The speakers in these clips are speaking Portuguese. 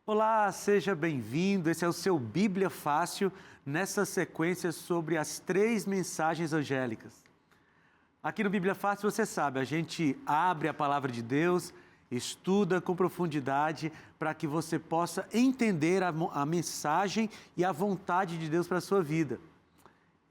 Olá, seja bem-vindo. Esse é o seu Bíblia Fácil, nessa sequência sobre as 3 mensagens angélicas. Aqui no Bíblia Fácil, você sabe, a gente abre a palavra de Deus, estuda com profundidade para que você possa entender a mensagem e a vontade de Deus para a sua vida.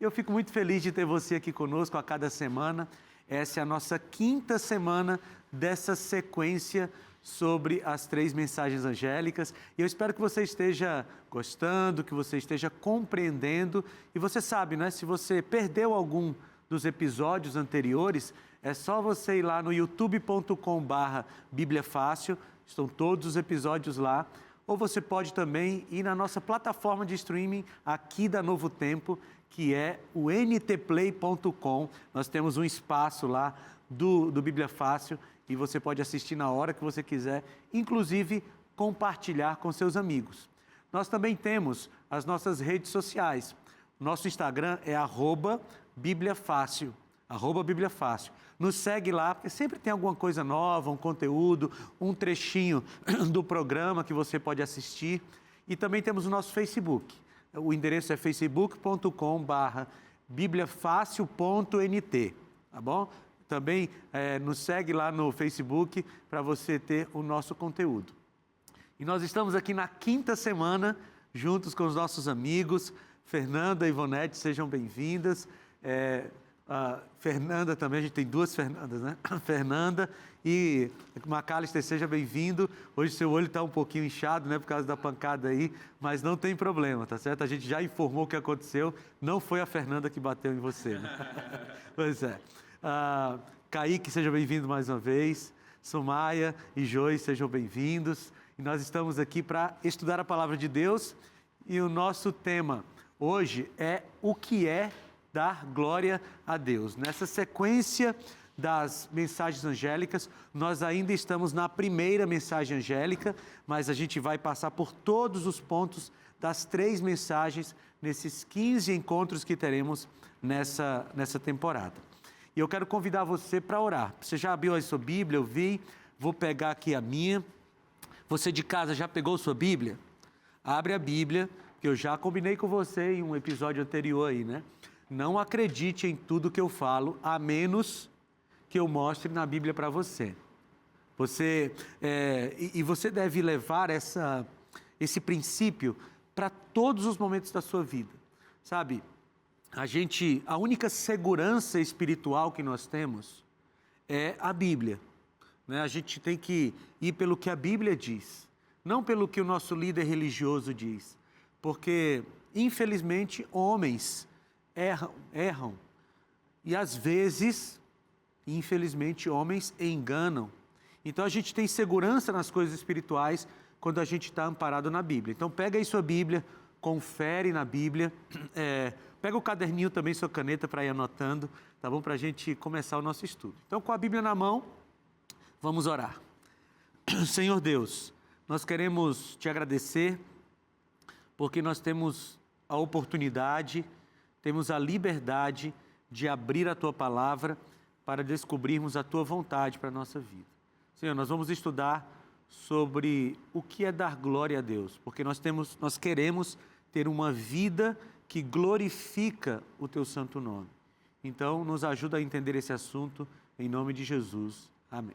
Eu fico muito feliz de ter você aqui conosco a cada semana. Essa é a nossa 5ª semana dessa sequência sobre as 3 mensagens angélicas. E eu espero que você esteja gostando, que você esteja compreendendo. E você sabe, né? Se você perdeu algum dos episódios anteriores, é só você ir lá no youtube.com/Bíblia Fácil. Estão todos os episódios lá. Ou você pode também ir na nossa plataforma de streaming aqui da Novo Tempo, que é o ntplay.com. Nós temos um espaço lá do Bíblia Fácil e você pode assistir na hora que você quiser, inclusive compartilhar com seus amigos. Nós também temos as nossas redes sociais. Nosso Instagram é @BíbliaFácil, @BíbliaFácil. Nos segue lá, porque sempre tem alguma coisa nova, um conteúdo, um trechinho do programa que você pode assistir. E também temos o nosso Facebook. O endereço é facebook.com/bibliafacil.nt, tá bom? Também nos segue lá no Facebook para você ter o nosso conteúdo. E nós estamos aqui na 5ª semana, juntos com os nossos amigos, Fernanda e Ivonete, sejam bem-vindas. Fernanda também, a gente tem 2 Fernandas, né? Fernanda e Macalister, seja bem-vindo. Hoje seu olho está um pouquinho inchado, né, por causa da pancada aí, mas não tem problema, tá certo? A gente já informou o que aconteceu, não foi a Fernanda que bateu em você, né? Pois é. Kaique, seja bem-vindo mais uma vez. Sumaia e Joy, sejam bem-vindos. E nós estamos aqui para estudar a Palavra de Deus e o nosso tema hoje é o que é dar glória a Deus. Nessa sequência das mensagens angélicas, nós ainda estamos na primeira mensagem angélica, mas a gente vai passar por todos os pontos das 3 mensagens nesses 15 encontros que teremos nessa temporada. E eu quero convidar você para orar. Você já abriu a sua Bíblia? Eu vi, vou pegar aqui a minha. Você de casa já pegou sua Bíblia? Abre a Bíblia, que eu já combinei com você em um episódio anterior aí, né? Não acredite em tudo que eu falo, a menos que eu mostre na Bíblia para você. Você deve levar esse princípio para todos os momentos da sua vida, sabe? A única segurança espiritual que nós temos é a Bíblia, né? A gente tem que ir pelo que a Bíblia diz, não pelo que o nosso líder religioso diz, porque, infelizmente, homens erram e, às vezes, infelizmente, homens enganam. Então, a gente tem segurança nas coisas espirituais quando a gente está amparado na Bíblia. Então, pega aí sua Bíblia, confere na Bíblia, pega o caderninho também, sua caneta para ir anotando, tá bom? Para a gente começar o nosso estudo. Então, com a Bíblia na mão, vamos orar. Senhor Deus, nós queremos te agradecer porque nós temos a oportunidade, temos a liberdade de abrir a Tua Palavra para descobrirmos a Tua vontade para a nossa vida. Senhor, nós vamos estudar sobre o que é dar glória a Deus, porque nós queremos ter uma vida que glorifica o Teu santo nome. Então, nos ajuda a entender esse assunto, em nome de Jesus. Amém.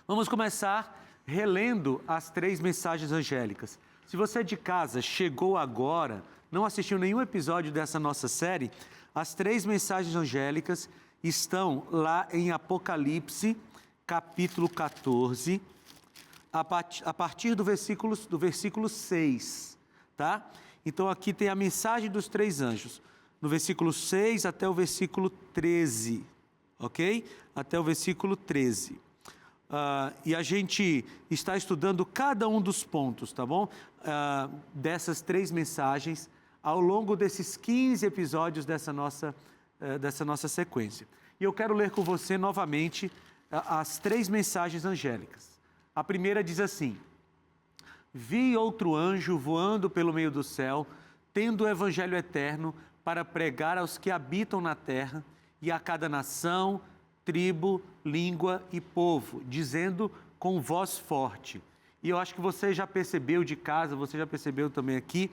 Vamos começar relendo as 3 mensagens angélicas. Se você de casa chegou agora, não assistiu nenhum episódio dessa nossa série, as 3 mensagens angélicas estão lá em Apocalipse, capítulo 14, a partir do versículo 6, tá? Então aqui tem a mensagem dos 3 anjos, no versículo 6 até o versículo 13, ok? Até o versículo 13. E a gente está estudando cada um dos pontos, tá bom? Dessas 3 mensagens ao longo desses 15 episódios dessa nossa sequência. E eu quero ler com você novamente as 3 mensagens angélicas. A primeira diz assim: Vi outro anjo voando pelo meio do céu, tendo o evangelho eterno para pregar aos que habitam na terra e a cada nação, tribo, língua e povo, dizendo com voz forte: E eu acho que você já percebeu de casa, você já percebeu também aqui,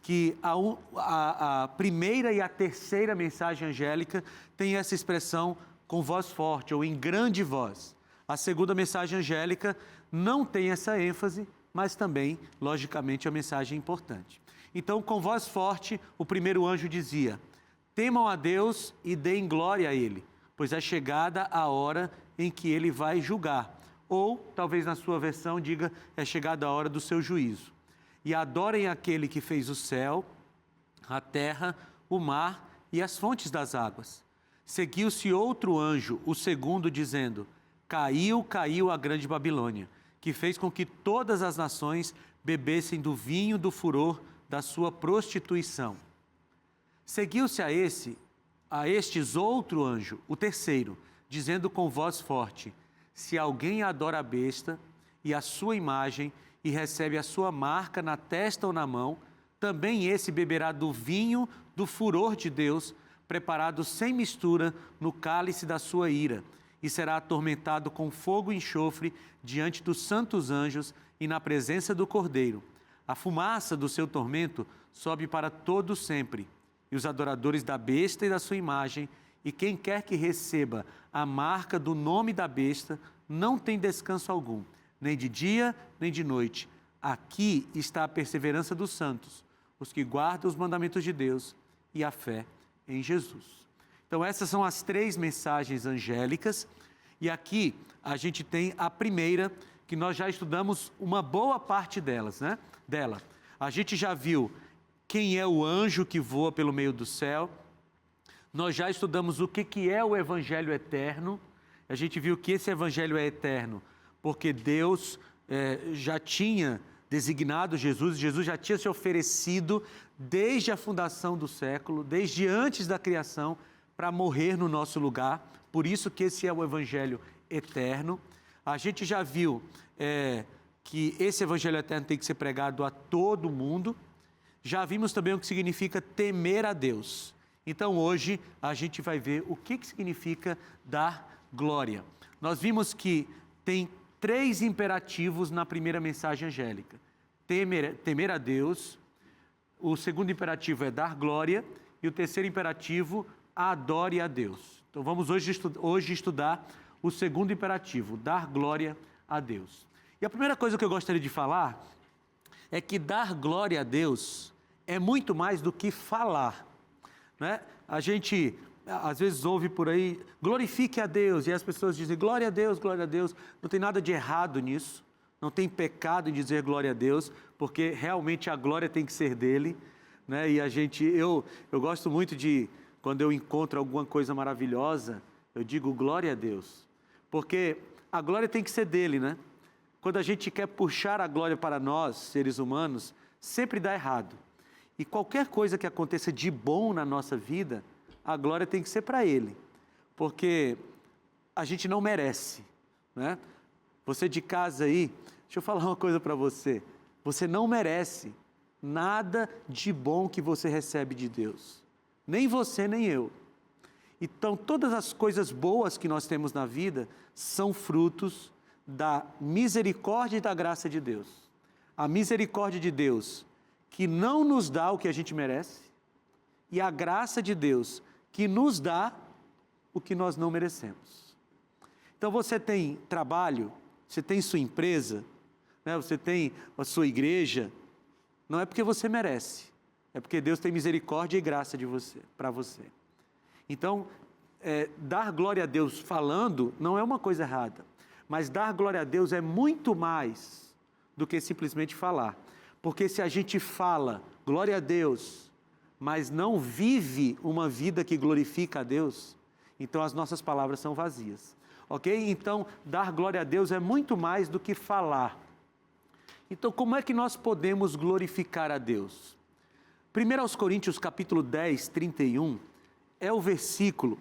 que a primeira e a terceira mensagem angélica tem essa expressão com voz forte ou em grande voz. A segunda mensagem angélica não tem essa ênfase, mas também, logicamente, a mensagem é importante. Então, com voz forte, o primeiro anjo dizia: temam a Deus e deem glória a Ele, pois é chegada a hora em que Ele vai julgar. Ou, talvez na sua versão, diga: é chegada a hora do seu juízo. E adorem aquele que fez o céu, a terra, o mar e as fontes das águas. Seguiu-se outro anjo, o segundo, dizendo: caiu, caiu a grande Babilônia, que fez com que todas as nações bebessem do vinho do furor da sua prostituição. Seguiu-se a estes outro anjo, o terceiro, dizendo com voz forte: se alguém adora a besta e a sua imagem e recebe a sua marca na testa ou na mão, também esse beberá do vinho do furor de Deus, preparado sem mistura no cálice da sua ira, e será atormentado com fogo e enxofre diante dos santos anjos e na presença do Cordeiro. A fumaça do seu tormento sobe para todo sempre, e os adoradores da besta e da sua imagem, e quem quer que receba a marca do nome da besta, não tem descanso algum, nem de dia, nem de noite. Aqui está a perseverança dos santos, os que guardam os mandamentos de Deus e a fé em Jesus. Então, essas são as três mensagens angélicas, e aqui a gente tem a primeira, que nós já estudamos uma boa parte dela. A gente já viu quem é o anjo que voa pelo meio do céu, nós já estudamos o que é o Evangelho eterno, a gente viu que esse Evangelho é eterno, porque Deus já tinha designado Jesus já tinha se oferecido desde a fundação do século, desde antes da criação, para morrer no nosso lugar, por isso que esse é o Evangelho eterno. A gente já viu que esse Evangelho eterno tem que ser pregado a todo mundo, já vimos também o que significa temer a Deus. Então hoje a gente vai ver o que significa dar glória. Nós vimos que tem 3 imperativos na primeira mensagem angélica: temer a Deus, o segundo imperativo é dar glória, e o terceiro imperativo, adore a Deus. Então vamos hoje estudar o segundo imperativo, dar glória a Deus. E a primeira coisa que eu gostaria de falar é que dar glória a Deus é muito mais do que falar, né? A gente às vezes ouve por aí: glorifique a Deus, e as pessoas dizem glória a Deus, glória a Deus. Não tem nada de errado nisso, não tem pecado em dizer glória a Deus, porque realmente a glória tem que ser dele, né? E eu gosto muito de, quando eu encontro alguma coisa maravilhosa, eu digo glória a Deus, porque a glória tem que ser dele, né? Quando a gente quer puxar a glória para nós, seres humanos, sempre dá errado. E qualquer coisa que aconteça de bom na nossa vida, a glória tem que ser para Ele, porque a gente não merece, né? Você de casa aí, deixa eu falar uma coisa para você: você não merece nada de bom que você recebe de Deus, nem você nem eu. Então todas as coisas boas que nós temos na vida são frutos da misericórdia e da graça de Deus. A misericórdia de Deus, que não nos dá o que a gente merece, e a graça de Deus, que nos dá o que nós não merecemos. Então você tem trabalho, você tem sua empresa, né? Você tem a sua igreja, não é porque você merece, é porque Deus tem misericórdia e graça para você. Então, dar glória a Deus falando não é uma coisa errada, mas dar glória a Deus é muito mais do que simplesmente falar. Porque se a gente fala glória a Deus, mas não vive uma vida que glorifica a Deus, então as nossas palavras são vazias, ok? Então, dar glória a Deus é muito mais do que falar. Então, como é que nós podemos glorificar a Deus? 1 Coríntios capítulo 10, 31, é o versículo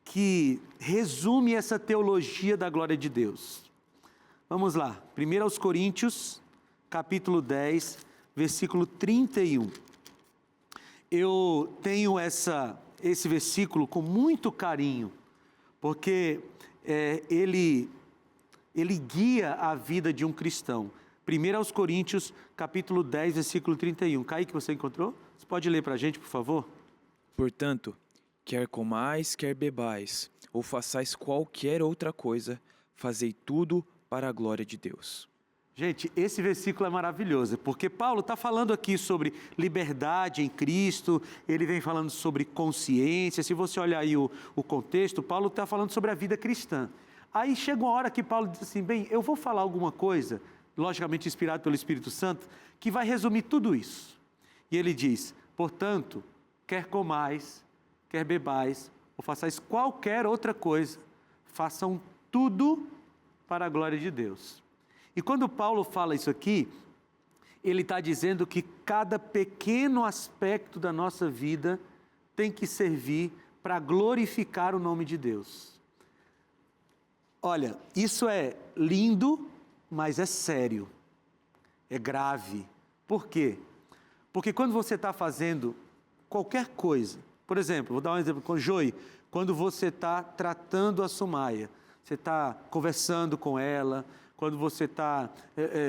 que resume essa teologia da glória de Deus. Vamos lá, 1 Coríntios capítulo 10, versículo 31. Eu tenho esse versículo com muito carinho, porque ele guia a vida de um cristão. 1 Coríntios, capítulo 10, versículo 31. Kaique, você encontrou? Você pode ler para a gente, por favor? Portanto, quer comais, quer bebais, ou façais qualquer outra coisa, fazei tudo para a glória de Deus. Gente, esse versículo é maravilhoso, porque Paulo está falando aqui sobre liberdade em Cristo, ele vem falando sobre consciência. Se você olhar aí o contexto, Paulo está falando sobre a vida cristã. Aí chega uma hora que Paulo diz assim, bem, eu vou falar alguma coisa, logicamente inspirado pelo Espírito Santo, que vai resumir tudo isso. E ele diz, portanto, quer comais, quer bebais, ou façais qualquer outra coisa, façam tudo para a glória de Deus. E quando Paulo fala isso aqui, ele está dizendo que cada pequeno aspecto da nossa vida tem que servir para glorificar o nome de Deus. Olha, isso é lindo, mas é sério, é grave. Por quê? Porque quando você está fazendo qualquer coisa, por exemplo, vou dar um exemplo com o Joey, quando você está tratando a Sumaia, você está conversando com ela, quando você está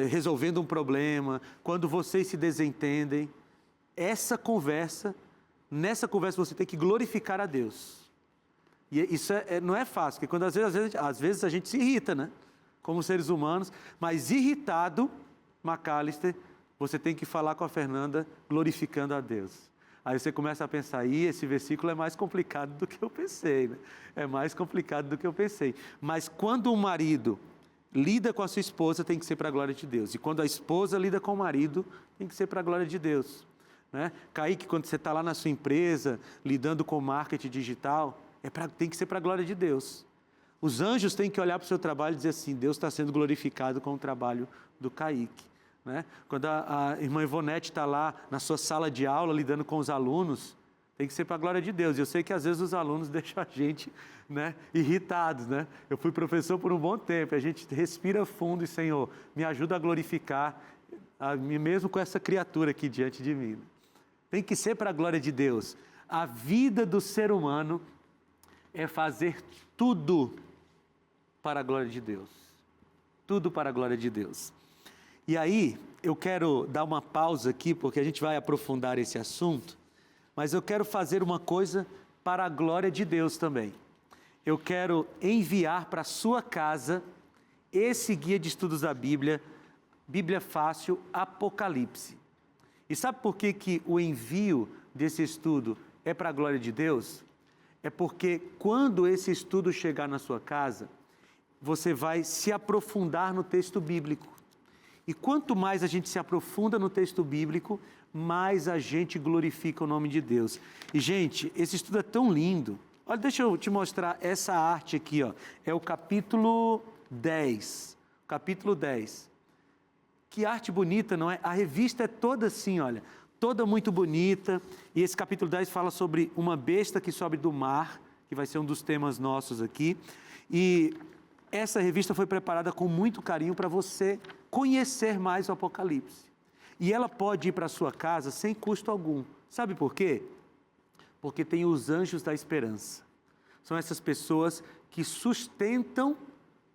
resolvendo um problema, quando vocês se desentendem, nessa conversa você tem que glorificar a Deus. E isso não é fácil, porque quando às vezes a gente se irrita, né? Como seres humanos, mas irritado, Macalister, você tem que falar com a Fernanda glorificando a Deus. Aí você começa a pensar, esse versículo é mais complicado do que eu pensei, né? É mais complicado do que eu pensei. Mas quando o marido lida com a sua esposa, tem que ser para a glória de Deus. E quando a esposa lida com o marido, tem que ser para a glória de Deus. Né? Kaique, quando você está lá na sua empresa, lidando com marketing digital, tem que ser para a glória de Deus. Os anjos têm que olhar para o seu trabalho e dizer assim, Deus está sendo glorificado com o trabalho do Kaique. Né? Quando a irmã Ivonete está lá na sua sala de aula, lidando com os alunos, tem que ser para a glória de Deus. Eu sei que às vezes os alunos deixam a gente, né, irritados, né? Eu fui professor por um bom tempo, a gente respira fundo e, Senhor, me ajuda a glorificar a mim mesmo com essa criatura aqui diante de mim. Tem que ser para a glória de Deus. A vida do ser humano é fazer tudo para a glória de Deus. Tudo para a glória de Deus. E aí, eu quero dar uma pausa aqui, porque a gente vai aprofundar esse assunto, mas eu quero fazer uma coisa para a glória de Deus também. Eu quero enviar para a sua casa esse guia de estudos da Bíblia, Bíblia Fácil Apocalipse. E sabe por que o envio desse estudo é para a glória de Deus? É porque quando esse estudo chegar na sua casa, você vai se aprofundar no texto bíblico. E quanto mais a gente se aprofunda no texto bíblico, mais a gente glorifica o nome de Deus. E, gente, esse estudo é tão lindo. Olha, deixa eu te mostrar essa arte aqui, ó. É o capítulo 10. Capítulo 10. Que arte bonita, não é? A revista é toda assim, olha. Toda muito bonita. E esse capítulo 10 fala sobre uma besta que sobe do mar, que vai ser um dos temas nossos aqui. E essa revista foi preparada com muito carinho para você conhecer mais o Apocalipse. E ela pode ir para a sua casa sem custo algum. Sabe por quê? Porque tem os anjos da esperança. São essas pessoas que sustentam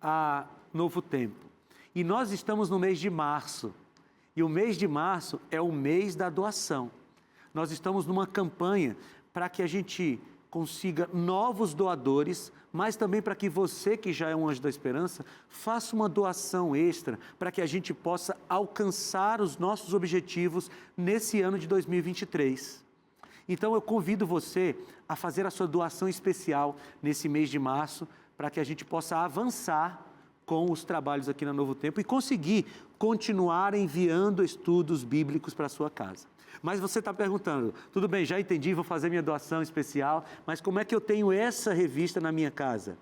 a Novo Tempo. E nós estamos no mês de março. E o mês de março é o mês da doação. Nós estamos numa campanha para que a gente consiga novos doadores, mas também para que você, que já é um anjo da esperança, faça uma doação extra para que a gente possa alcançar os nossos objetivos nesse ano de 2023. Então eu convido você a fazer a sua doação especial nesse mês de março, para que a gente possa avançar com os trabalhos aqui na Novo Tempo e conseguir continuar enviando estudos bíblicos para a sua casa. Mas você está perguntando, tudo bem, já entendi, vou fazer minha doação especial, mas como é que eu tenho essa revista na minha casa?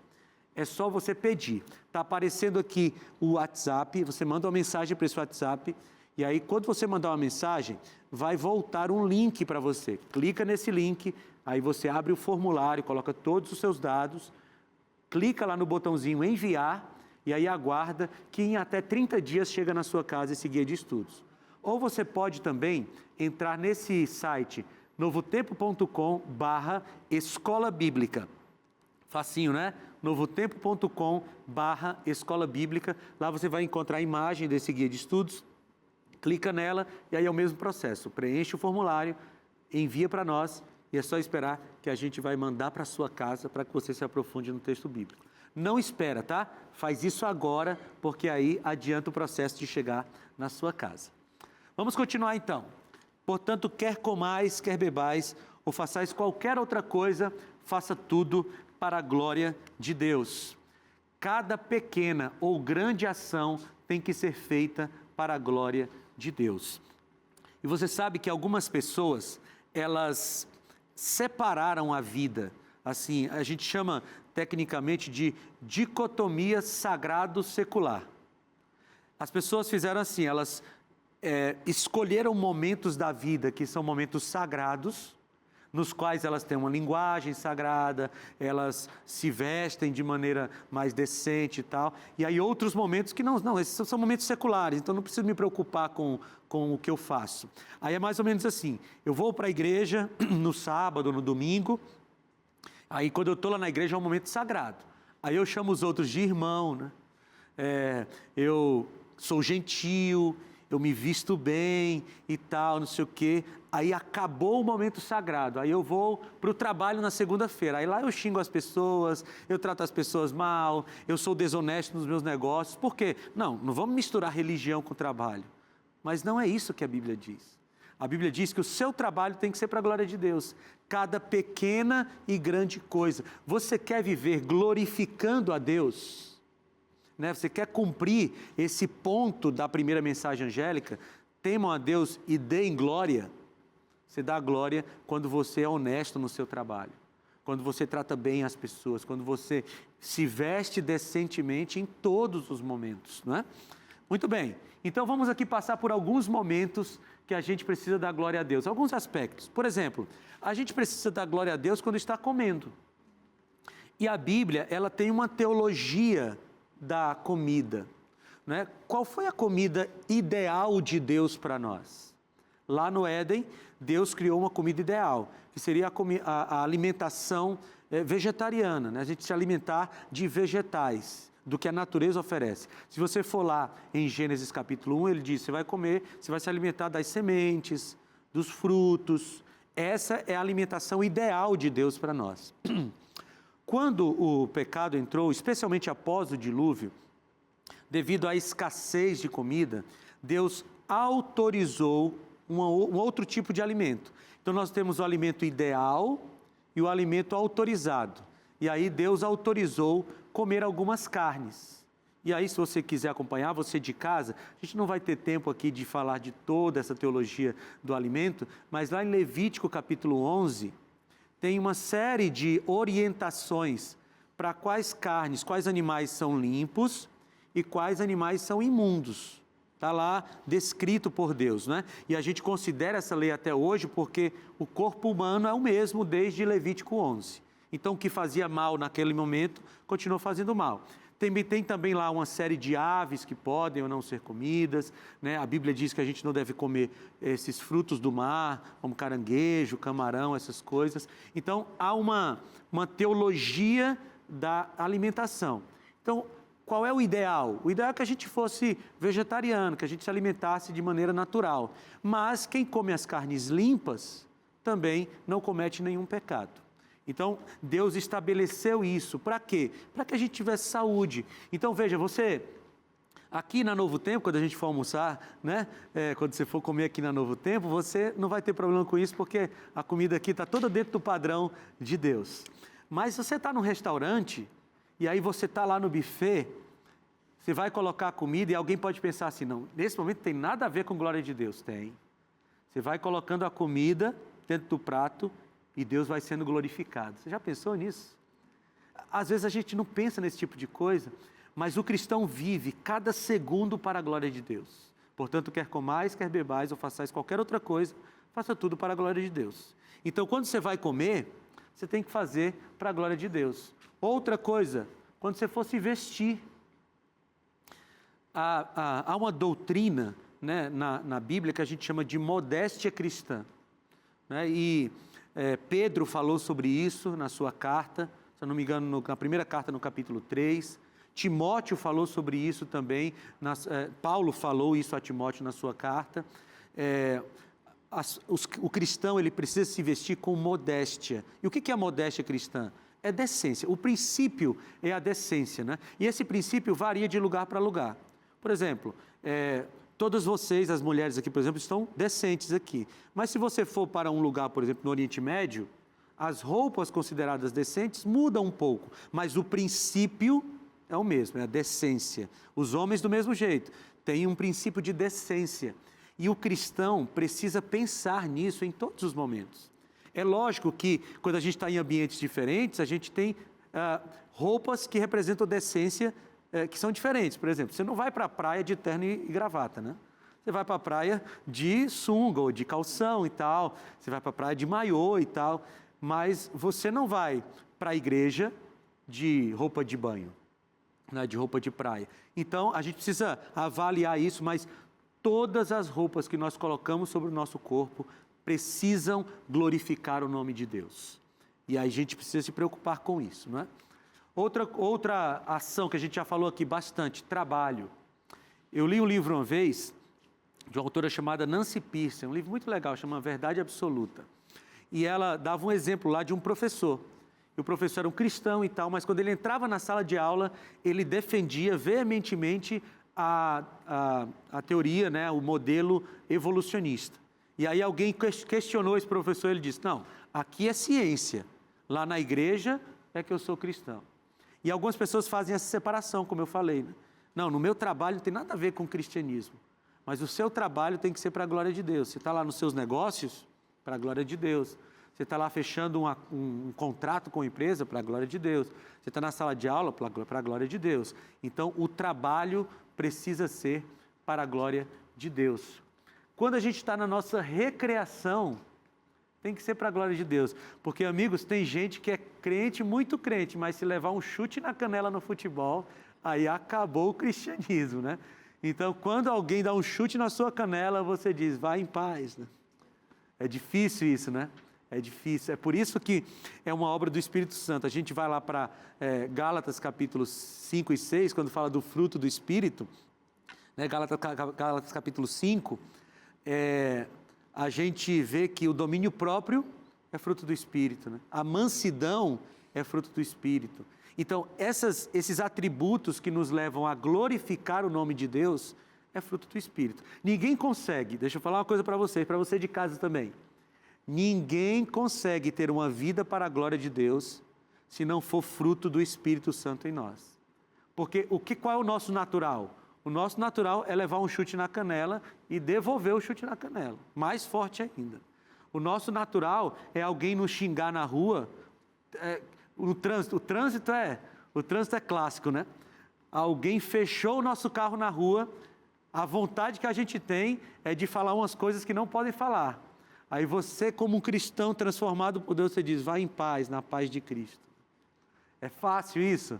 É só você pedir. Está aparecendo aqui o WhatsApp, você manda uma mensagem para esse WhatsApp, e aí quando você mandar uma mensagem, vai voltar um link para você. Clica nesse link, aí você abre o formulário, coloca todos os seus dados, clica lá no botãozinho enviar, e aí aguarda que em até 30 dias chega na sua casa esse guia de estudos. Ou você pode também entrar nesse site novotempo.com/escola bíblica. Facinho, né? novotempo.com/escola bíblica. Lá você vai encontrar a imagem desse guia de estudos. clica nela e aí é o mesmo processo. Preenche o formulário, envia para nós e é só esperar que a gente vai mandar para a sua casa para que você se aprofunde no texto bíblico. Não espera, tá? Faz isso agora, porque aí adianta o processo de chegar na sua casa. Vamos continuar então. Portanto, quer comais, quer bebais, ou façais qualquer outra coisa, faça tudo para a glória de Deus. Cada pequena ou grande ação tem que ser feita para a glória de Deus. E você sabe que algumas pessoas, elas separaram a vida, assim, a gente chama tecnicamente de dicotomia sagrado-secular. As pessoas fizeram assim, elas escolheram momentos da vida que são momentos sagrados, nos quais elas têm uma linguagem sagrada, elas se vestem de maneira mais decente e tal, e aí outros momentos que não, esses são momentos seculares, então não preciso me preocupar com o que eu faço. Aí é mais ou menos assim, eu vou para a igreja no sábado, no domingo, aí quando eu estou lá na igreja é um momento sagrado, aí eu chamo os outros de irmão, né? Eu sou gentil, eu me visto bem e tal, não sei o quê. Aí acabou o momento sagrado, aí eu vou para o trabalho na segunda-feira. Aí lá eu xingo as pessoas, eu trato as pessoas mal, eu sou desonesto nos meus negócios. Por quê? Não vamos misturar religião com trabalho. Mas não é isso que a Bíblia diz. A Bíblia diz que o seu trabalho tem que ser para a glória de Deus. Cada pequena e grande coisa. Você quer viver glorificando a Deus? Você quer cumprir esse ponto da primeira mensagem angélica? Temam a Deus e deem glória. Você dá glória quando você é honesto no seu trabalho, quando você trata bem as pessoas, quando você se veste decentemente em todos os momentos, não é? Muito bem, então vamos aqui passar por alguns momentos que a gente precisa dar glória a Deus, alguns aspectos. Por exemplo, a gente precisa dar glória a Deus quando está comendo. E a Bíblia, ela tem uma teologia da comida, né? Qual foi a comida ideal de Deus para nós? Lá no Éden, Deus criou uma comida ideal, que seria a alimentação vegetariana, né? A gente se alimentar de vegetais, do que a natureza oferece. Se você for lá em Gênesis capítulo 1, ele diz, você vai se alimentar das sementes, dos frutos. Essa é a alimentação ideal de Deus para nós. Quando o pecado entrou, especialmente após o dilúvio, devido à escassez de comida, Deus autorizou um outro tipo de alimento. Então nós temos o alimento ideal e o alimento autorizado. E aí Deus autorizou comer algumas carnes. E aí, se você quiser acompanhar, você de casa, a gente não vai ter tempo aqui de falar de toda essa teologia do alimento, mas lá em Levítico capítulo 11, tem uma série de orientações para quais carnes, quais animais são limpos e quais animais são imundos. Está lá descrito por Deus, né? E a gente considera essa lei até hoje porque o corpo humano é o mesmo desde Levítico 11. Então, o que fazia mal naquele momento, continua fazendo mal. Tem também lá uma série de aves que podem ou não ser comidas, né? A Bíblia diz que a gente não deve comer esses frutos do mar, como caranguejo, camarão, essas coisas. Então, há uma teologia da alimentação. Então, qual é o ideal? O ideal é que a gente fosse vegetariano, que a gente se alimentasse de maneira natural. Mas quem come as carnes limpas também não comete nenhum pecado. Então, Deus estabeleceu isso. Para quê? Para que a gente tivesse saúde. Então, veja, você, aqui na Novo Tempo, quando a gente for almoçar, né? Quando você for comer aqui na Novo Tempo, você não vai ter problema com isso, porque a comida aqui está toda dentro do padrão de Deus. Mas se você está num restaurante, e aí você está lá no buffet, você vai colocar a comida e alguém pode pensar assim, não, nesse momento tem nada a ver com glória de Deus. Tem. Você vai colocando a comida dentro do prato, e Deus vai sendo glorificado. Você já pensou nisso? Às vezes a gente não pensa nesse tipo de coisa, mas o cristão vive cada segundo para a glória de Deus. Portanto, quer comais, quer bebais ou façais qualquer outra coisa, faça tudo para a glória de Deus. Então, quando você vai comer, você tem que fazer para a glória de Deus. Outra coisa, quando você for se vestir, há uma doutrina, né, na Bíblia que a gente chama de modéstia cristã, né? Pedro falou sobre isso na sua carta, se eu não me engano, na primeira carta, no capítulo 3, Timóteo falou sobre isso também, Paulo falou isso a Timóteo na sua carta. O cristão ele precisa se vestir com modéstia. E o que é a modéstia cristã? É decência. O princípio é a decência, né? E esse princípio varia de lugar para lugar. Por exemplo, todas vocês, as mulheres aqui, por exemplo, estão decentes aqui. Mas se você for para um lugar, por exemplo, no Oriente Médio, as roupas consideradas decentes mudam um pouco, mas o princípio é o mesmo, é a decência. Os homens do mesmo jeito, têm um princípio de decência. E o cristão precisa pensar nisso em todos os momentos. É lógico que quando a gente está em ambientes diferentes, a gente tem roupas que representam decência, que são diferentes. Por exemplo, você não vai para a praia de terno e gravata, né? Você vai para a praia de sunga ou de calção e tal, você vai para a praia de maiô e tal, mas você não vai para a igreja de roupa de banho, né, de roupa de praia. Então, a gente precisa avaliar isso, mas todas as roupas que nós colocamos sobre o nosso corpo precisam glorificar o nome de Deus. E aí a gente precisa se preocupar com isso, não é? Outra ação que a gente já falou aqui bastante, trabalho. Eu li um livro uma vez, de uma autora chamada Nancy Pearson, um livro muito legal, chama Verdade Absoluta. E ela dava um exemplo lá de um professor. E o professor era um cristão e tal, mas quando ele entrava na sala de aula, ele defendia veementemente a teoria, né, o modelo evolucionista. E aí alguém questionou esse professor, ele disse, não, aqui é ciência, lá na igreja é que eu sou cristão. E algumas pessoas fazem essa separação, como eu falei, né? Não, no meu trabalho não tem nada a ver com o cristianismo, mas o seu trabalho tem que ser para a glória de Deus. Você está lá nos seus negócios, para a glória de Deus. Você está lá fechando um contrato com a empresa, para a glória de Deus. Você está na sala de aula, para a glória de Deus. Então, o trabalho precisa ser para a glória de Deus. Quando a gente está na nossa recreação, tem que ser para a glória de Deus. Porque, amigos, tem gente que é crente, muito crente, mas se levar um chute na canela no futebol, aí acabou o cristianismo, né? Então, quando alguém dá um chute na sua canela, você diz, vai em paz, né? É difícil isso, né? É difícil. É por isso que é uma obra do Espírito Santo. A gente vai lá para Gálatas capítulos 5 e 6, quando fala do fruto do Espírito, né? Gálatas capítulo 5, a gente vê que o domínio próprio é fruto do Espírito, né? A mansidão é fruto do Espírito. Então, esses atributos que nos levam a glorificar o nome de Deus é fruto do Espírito. Ninguém consegue, deixa eu falar uma coisa para você de casa também. Ninguém consegue ter uma vida para a glória de Deus se não for fruto do Espírito Santo em nós. Porque qual é o nosso natural? O nosso natural é levar um chute na canela e devolver o chute na canela, mais forte ainda. O nosso natural é alguém nos xingar na rua, o trânsito é clássico, né? Alguém fechou o nosso carro na rua, a vontade que a gente tem é de falar umas coisas que não podem falar. Aí você, como um cristão transformado por Deus, você diz, vai em paz, na paz de Cristo. É fácil isso?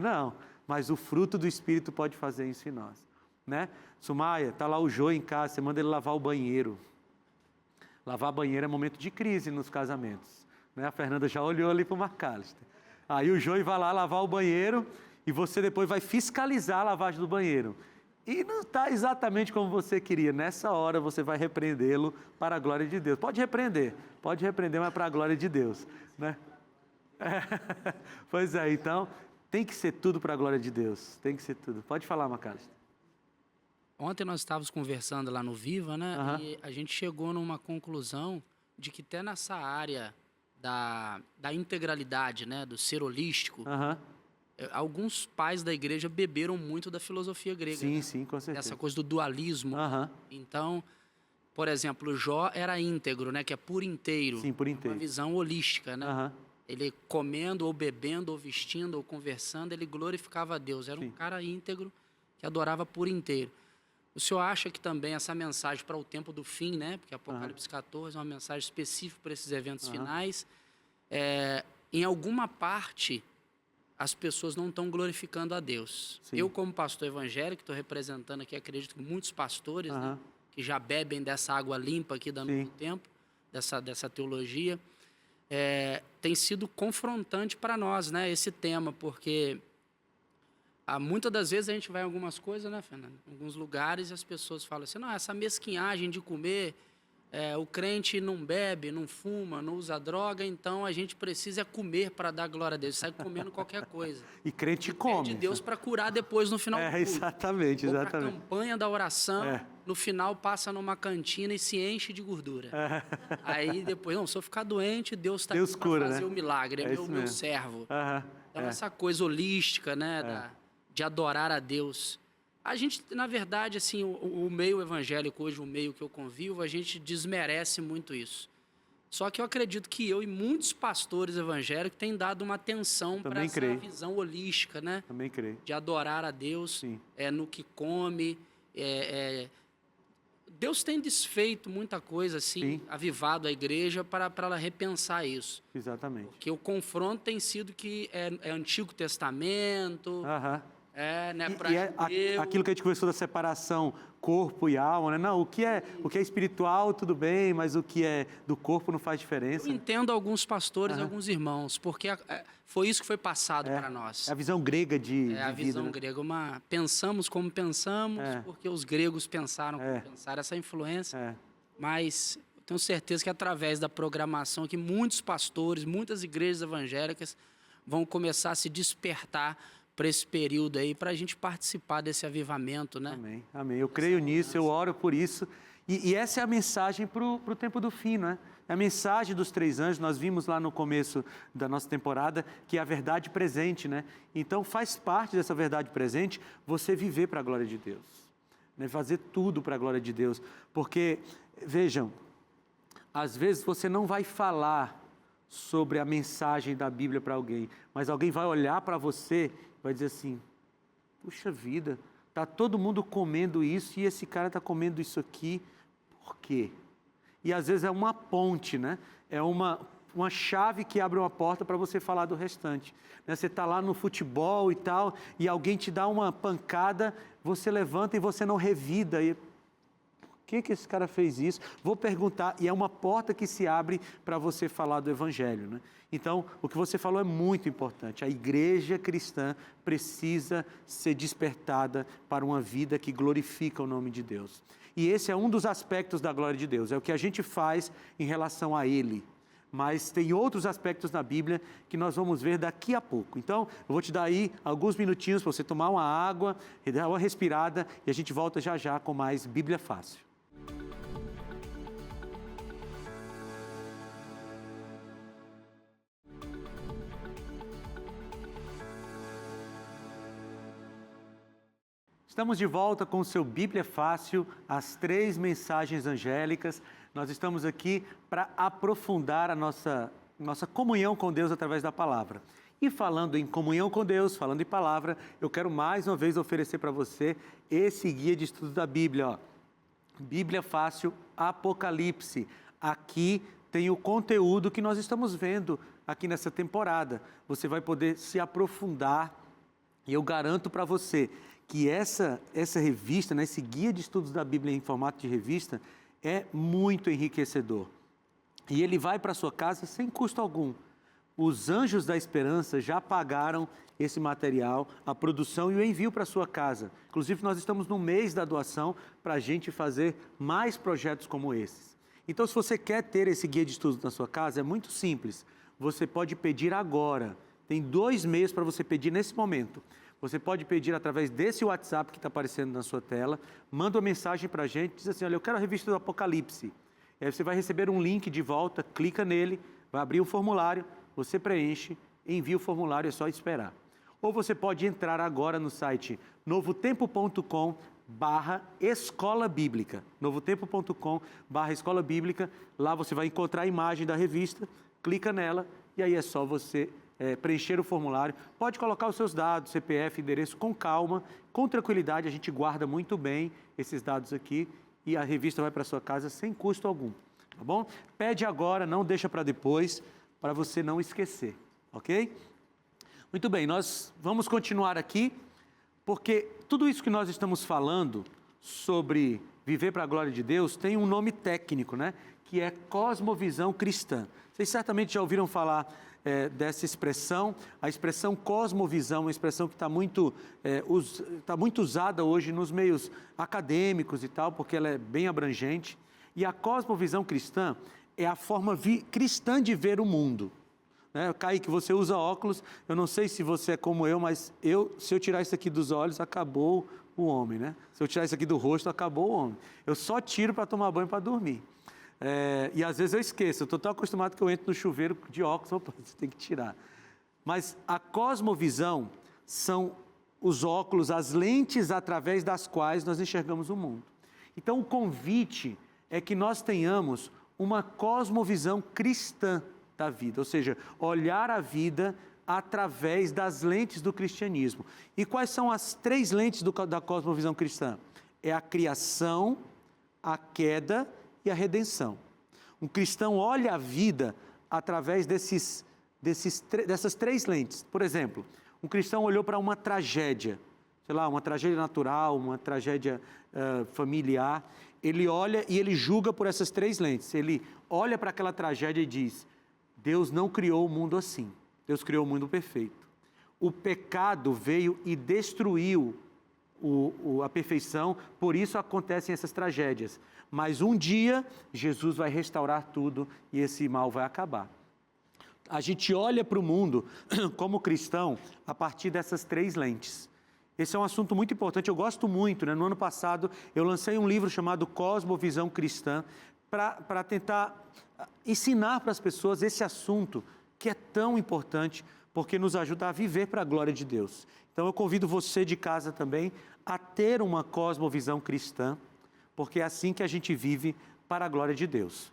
Não. Mas o fruto do Espírito pode fazer isso em nós, né? Sumaia, está lá o Jô em casa, você manda ele lavar o banheiro. Lavar banheiro é momento de crise nos casamentos, né? A Fernanda já olhou ali para o McAllister. Aí o Jô vai lá lavar o banheiro e você depois vai fiscalizar a lavagem do banheiro. E não está exatamente como você queria. Nessa hora você vai repreendê-lo para a glória de Deus. Pode repreender, mas para a glória de Deus, né? Pois é, então... Tem que ser tudo para a glória de Deus. Tem que ser tudo. Pode falar, Macalister. Ontem nós estávamos conversando lá no Viva, né? E a gente chegou numa conclusão de que até nessa área da integralidade, né? Do ser holístico, alguns pais da igreja beberam muito da filosofia grega. Sim, né? sim, com certeza. Essa coisa do dualismo. Então, por exemplo, Jó era íntegro, né? Que é por inteiro. Sim, por inteiro. Uma visão holística, né? Ele comendo, ou bebendo, ou vestindo, ou conversando, ele glorificava a Deus. Era um cara íntegro que adorava por inteiro. O senhor acha que também essa mensagem para o tempo do fim, né? Porque Apocalipse 14 é uma mensagem específica para esses eventos finais. Em alguma parte, as pessoas não estão glorificando a Deus. Sim. Eu, como pastor evangélico, estou representando aqui, acredito que muitos pastores, né, que já bebem dessa água limpa aqui da Novo Tempo, dessa teologia, tem sido confrontante para nós, né, esse tema, porque Muitas das vezes a gente vai em algumas coisas, né, Fernando? Em alguns lugares e as pessoas falam assim, não, essa mesquinhagem de comer, o crente não bebe, não fuma, não usa droga, então a gente precisa comer para dar glória a Deus. Sai comendo qualquer coisa. E crente come. De Deus para curar depois no final do culto. Exatamente, Ou exatamente. pra campanha da oração, no final passa numa cantina e se enche de gordura. Aí depois, não, se eu ficar doente, Deus está aqui para fazer o milagre, é meu servo. Então essa coisa holística, né, de adorar a Deus. A gente, na verdade, assim, o meio evangélico hoje, o meio que eu convivo, a gente desmerece muito isso. Só que eu acredito que eu e muitos pastores evangélicos têm dado uma atenção para essa visão holística, né? Também creio. De adorar a Deus, no que come. Deus tem desfeito muita coisa, assim, avivado a igreja para ela repensar isso. Exatamente. Porque o confronto tem sido que é Antigo Testamento... né, aquilo que a gente conversou da separação corpo e alma, né? Não, o que é espiritual, tudo bem, mas o que é do corpo não faz diferença. Eu entendo alguns pastores e alguns irmãos, porque foi isso que foi passado para nós. É a visão grega de a visão vida, né? grega. Pensamos como pensamos, porque os gregos pensaram como pensaram, essa influência. Mas eu tenho certeza que através da programação que muitos pastores, muitas igrejas evangélicas vão começar a se despertar para esse período aí, para a gente participar desse avivamento, né? Amém, amém. Eu creio nisso, eu oro por isso. E essa é a mensagem para o tempo do fim, né? É a mensagem dos 3 anjos, nós vimos lá no começo da nossa temporada, que é a verdade presente, né? Então faz parte dessa verdade presente você viver para a glória de Deus, né? Fazer tudo para a glória de Deus. Porque, vejam, às vezes você não vai falar sobre a mensagem da Bíblia para alguém, mas alguém vai olhar para você e vai dizer assim, puxa vida, está todo mundo comendo isso e esse cara está comendo isso aqui, por quê? E às vezes é uma ponte, né? É uma chave que abre uma porta para você falar do restante. Né? Você está lá no futebol e tal, e alguém te dá uma pancada, você levanta e você não revida, e por que esse cara fez isso? Vou perguntar, e é uma porta que se abre para você falar do Evangelho, né? Então, o que você falou é muito importante. A igreja cristã precisa ser despertada para uma vida que glorifica o nome de Deus. E esse é um dos aspectos da glória de Deus, é o que a gente faz em relação a Ele. Mas tem outros aspectos na Bíblia que nós vamos ver daqui a pouco. Então, eu vou te dar aí alguns minutinhos para você tomar uma água, dar uma respirada, e a gente volta já já com mais Bíblia Fácil. Estamos de volta com o seu Bíblia Fácil, as 3 mensagens angélicas. Nós estamos aqui para aprofundar a nossa comunhão com Deus através da palavra. E falando em comunhão com Deus, falando em palavra, eu quero mais uma vez oferecer para você esse guia de estudo da Bíblia, ó. Bíblia Fácil Apocalipse. Aqui tem o conteúdo que nós estamos vendo aqui nessa temporada. Você vai poder se aprofundar e eu garanto para você que essa revista, né, esse guia de estudos da Bíblia em formato de revista é muito enriquecedor. E ele vai para a sua casa sem custo algum. Os Anjos da Esperança já pagaram esse material, a produção e o envio para a sua casa. Inclusive, nós estamos no mês da doação para a gente fazer mais projetos como esses. Então, se você quer ter esse guia de estudos na sua casa, é muito simples. Você pode pedir agora. Tem 2 meses para você pedir nesse momento. Você pode pedir através desse WhatsApp que está aparecendo na sua tela, manda uma mensagem para a gente, diz assim, olha, eu quero a revista do Apocalipse. Aí você vai receber um link de volta, clica nele, vai abrir um formulário, você preenche, envia o formulário, é só esperar. Ou você pode entrar agora no site novotempo.com/escola bíblica, novotempo.com/escola bíblica, lá você vai encontrar a imagem da revista, clica nela e aí é só você preencher o formulário, pode colocar os seus dados, CPF, endereço, com calma, com tranquilidade, a gente guarda muito bem esses dados aqui e a revista vai para sua casa sem custo algum, tá bom? Pede agora, não deixa para depois, para você não esquecer, ok? Muito bem, nós vamos continuar aqui, porque tudo isso que nós estamos falando sobre viver para a glória de Deus, tem um nome técnico, né? Que é cosmovisão cristã. Vocês certamente já ouviram falar dessa expressão. A expressão cosmovisão é uma expressão que está muito usada hoje nos meios acadêmicos e tal, porque ela é bem abrangente. E a cosmovisão cristã é a forma cristã de ver o mundo. Kaique, você usa óculos, eu não sei se você é como eu, mas se eu tirar isso aqui dos olhos, acabou o homem, né? Se eu tirar isso aqui do rosto, acabou o homem. Eu só tiro para tomar banho para dormir. E às vezes eu esqueço, eu estou tão acostumado que eu entro no chuveiro de óculos, opa, você tem que tirar. Mas a cosmovisão são os óculos, as lentes através das quais nós enxergamos o mundo. Então o convite é que nós tenhamos uma cosmovisão cristã da vida, ou seja, olhar a vida através das lentes do cristianismo. E quais são as 3 lentes da cosmovisão cristã? É a criação, a queda e a redenção. Um cristão olha a vida através dessas 3 lentes. Por exemplo, um cristão olhou para uma tragédia, sei lá, uma tragédia natural, uma tragédia familiar. Ele olha e ele julga por essas 3 lentes. Ele olha para aquela tragédia e diz: Deus não criou o mundo assim. Deus criou o mundo perfeito. O pecado veio e destruiu a perfeição, por isso acontecem essas tragédias. Mas um dia, Jesus vai restaurar tudo e esse mal vai acabar. A gente olha para o mundo, como cristão, a partir dessas 3 lentes. Esse é um assunto muito importante, eu gosto muito, né? No ano passado, eu lancei um livro chamado Cosmovisão Cristã, para tentar ensinar para as pessoas esse assunto que é tão importante, porque nos ajuda a viver para a glória de Deus. Então eu convido você de casa também a ter uma cosmovisão cristã, porque é assim que a gente vive para a glória de Deus.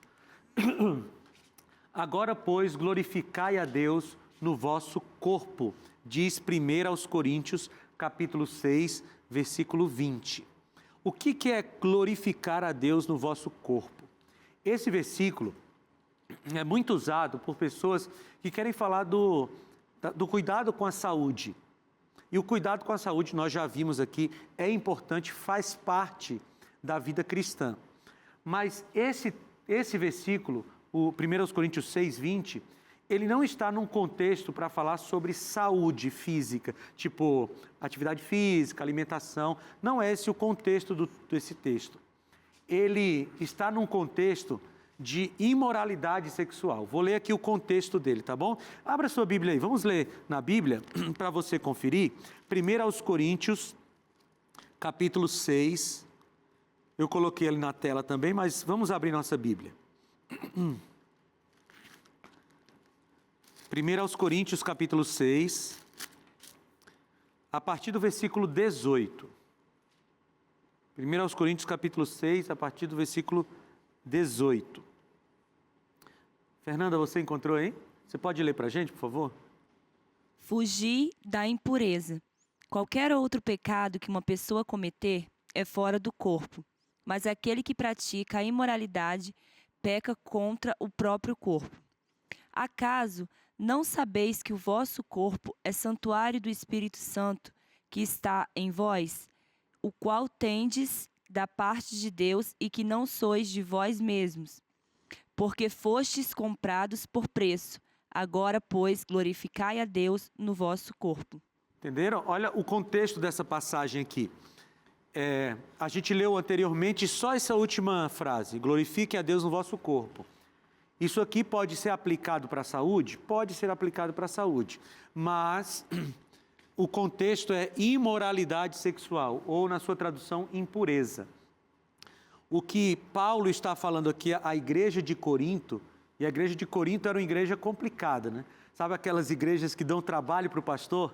Agora, pois, glorificai a Deus no vosso corpo, diz 1 aos Coríntios, capítulo 6, versículo 20. O que é glorificar a Deus no vosso corpo? Esse versículo é muito usado por pessoas que querem falar do cuidado com a saúde. E o cuidado com a saúde, nós já vimos aqui, é importante, faz parte da vida cristã. Mas esse versículo, o 1 Coríntios 6, 20, ele não está num contexto para falar sobre saúde física, tipo atividade física, alimentação. Não é esse o contexto desse texto. Ele está num contexto de imoralidade sexual. Vou ler aqui o contexto dele, tá bom? Abra sua Bíblia aí, vamos ler na Bíblia, para você conferir. 1 aos Coríntios, capítulo 6. Eu coloquei ele na tela também, mas vamos abrir nossa Bíblia. 1 aos Coríntios, capítulo 6, a partir do versículo 18. 1 aos Coríntios, capítulo 6, a partir do versículo 18. Fernanda, você encontrou aí? Você pode ler para a gente, por favor? Fugir da impureza. Qualquer outro pecado que uma pessoa cometer é fora do corpo, mas aquele que pratica a imoralidade peca contra o próprio corpo. Acaso não sabeis que o vosso corpo é santuário do Espírito Santo, que está em vós, o qual tendes da parte de Deus e que não sois de vós mesmos? Porque fostes comprados por preço. Agora, pois, glorificai a Deus no vosso corpo. Entenderam? Olha o contexto dessa passagem aqui. A gente leu anteriormente só essa última frase: glorifique a Deus no vosso corpo. Isso aqui pode ser aplicado para a saúde? Pode ser aplicado para a saúde. Mas o contexto é imoralidade sexual, ou na sua tradução, impureza. O que Paulo está falando aqui, a igreja de Corinto, e a igreja de Corinto era uma igreja complicada, né? Sabe aquelas igrejas que dão trabalho para o pastor?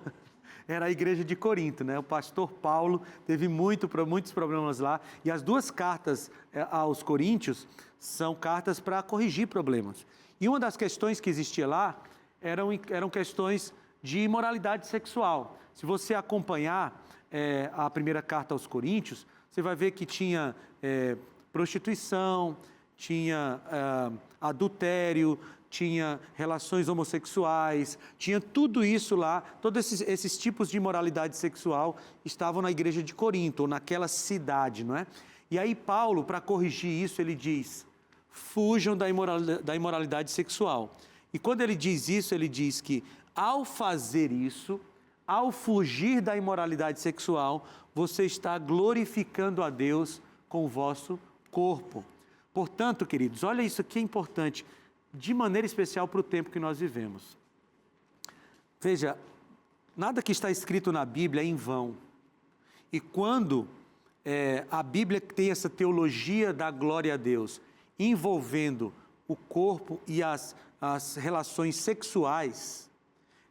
Era a igreja de Corinto, né? O pastor Paulo teve muitos problemas lá, e as 2 cartas aos Coríntios são cartas para corrigir problemas. E uma das questões que existia lá eram questões de imoralidade sexual. Se você acompanhar a primeira carta aos Coríntios, você vai ver que tinha prostituição, tinha adultério, tinha relações homossexuais, tinha tudo isso lá, todos esses tipos de imoralidade sexual estavam na igreja de Corinto, ou naquela cidade, não é? E aí Paulo, para corrigir isso, ele diz, fujam da imoralidade sexual. E quando ele diz isso, ele diz que ao fazer isso, ao fugir da imoralidade sexual, você está glorificando a Deus com o vosso corpo. Portanto, queridos, olha isso aqui é importante, de maneira especial para o tempo que nós vivemos. Veja, nada que está escrito na Bíblia é em vão. E quando a Bíblia tem essa teologia da glória a Deus, envolvendo o corpo e as relações sexuais,